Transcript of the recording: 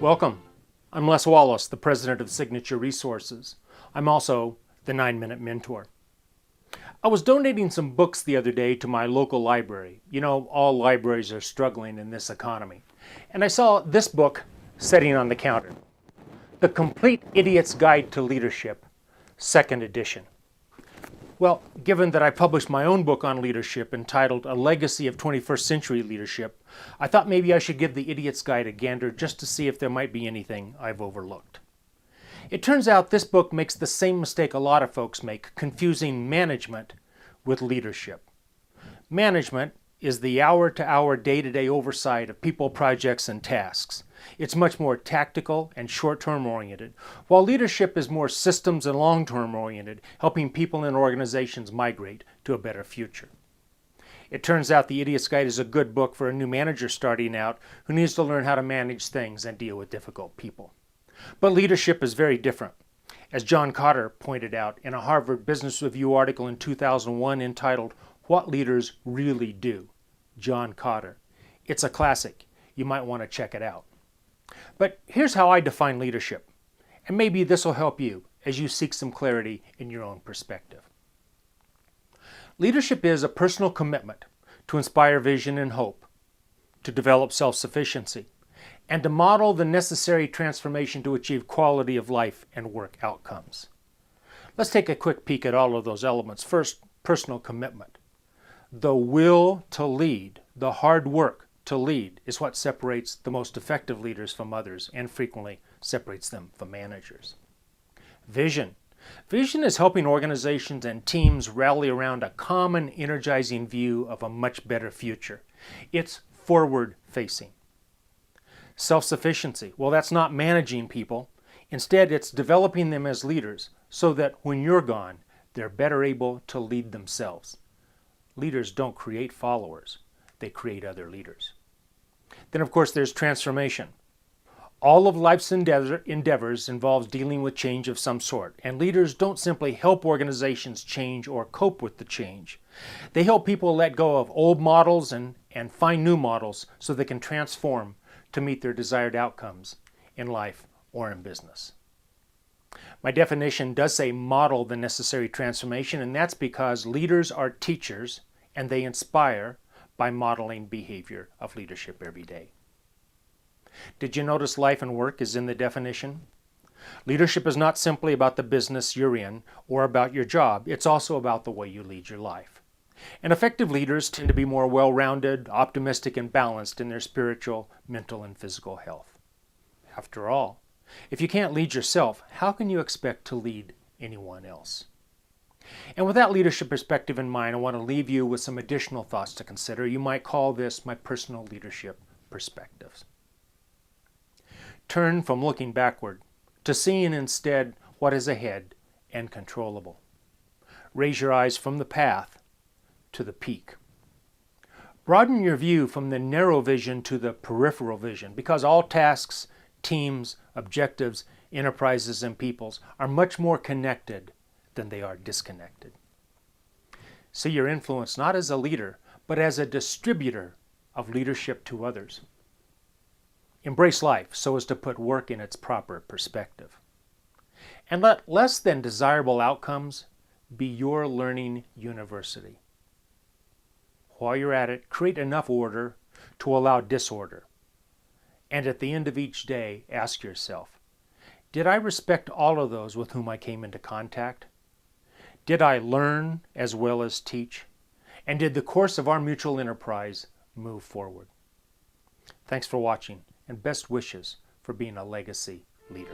Welcome. I'm Les Wallace, the president of Signature Resources. I'm also the 9-Minute Mentor. I was donating some books the other day to my local library. You know, all libraries are struggling in this economy. And I saw this book sitting on the counter. The Complete Idiot's Guide to Leadership, 2nd edition. Well, given that I published my own book on leadership entitled A Legacy of 21st Century Leadership, I thought maybe I should give the Idiot's Guide a gander just to see if there might be anything I've overlooked. It turns out this book makes the same mistake a lot of folks make, confusing management with leadership. Management is the hour-to-hour, day-to-day oversight of people, projects, and tasks. It's much more tactical and short-term oriented, while leadership is more systems and long-term oriented, helping people and organizations migrate to a better future. It turns out The Idiot's Guide is a good book for a new manager starting out who needs to learn how to manage things and deal with difficult people. But leadership is very different. As John Kotter pointed out in a Harvard Business Review article in 2001 entitled, What Leaders Really Do, John Kotter. It's a classic. You might want to check it out. But here's how I define leadership, and maybe this will help you as you seek some clarity in your own perspective. Leadership is a personal commitment to inspire vision and hope, to develop self-sufficiency, and to model the necessary transformation to achieve quality of life and work outcomes. Let's take a quick peek at all of those elements. First, personal commitment. The will to lead, the hard work to lead, is what separates the most effective leaders from others and frequently separates them from managers. Vision. Vision is helping organizations and teams rally around a common, energizing view of a much better future. It's forward-facing. Self-sufficiency. Well, that's not managing people. Instead, it's developing them as leaders so that when you're gone, they're better able to lead themselves. Leaders don't create followers. They create other leaders. Then, of course, there's transformation. All of life's endeavors involves dealing with change of some sort, and leaders don't simply help organizations change or cope with the change. They help people let go of old models and find new models so they can transform to meet their desired outcomes in life or in business. My definition does say model the necessary transformation, and that's because leaders are teachers and they inspire by modeling behavior of leadership every day. Did you notice life and work is in the definition? Leadership is not simply about the business you're in or about your job. It's also about the way you lead your life. And effective leaders tend to be more well-rounded, optimistic, and balanced in their spiritual, mental, and physical health. After all, if you can't lead yourself, how can you expect to lead anyone else? And with that leadership perspective in mind, I want to leave you with some additional thoughts to consider. You might call this my personal leadership perspectives. Turn from looking backward to seeing instead what is ahead and controllable. Raise your eyes from the path to the peak. Broaden your view from the narrow vision to the peripheral vision, because all tasks, teams, objectives, enterprises, and peoples are much more connected than they are disconnected. See your influence not as a leader, but as a distributor of leadership to others. Embrace life so as to put work in its proper perspective. And let less than desirable outcomes be your learning university. While you're at it, create enough order to allow disorder. And at the end of each day, ask yourself, did I respect all of those with whom I came into contact? Did I learn as well as teach? And did the course of our mutual enterprise move forward? Thanks for watching, and best wishes for being a legacy leader.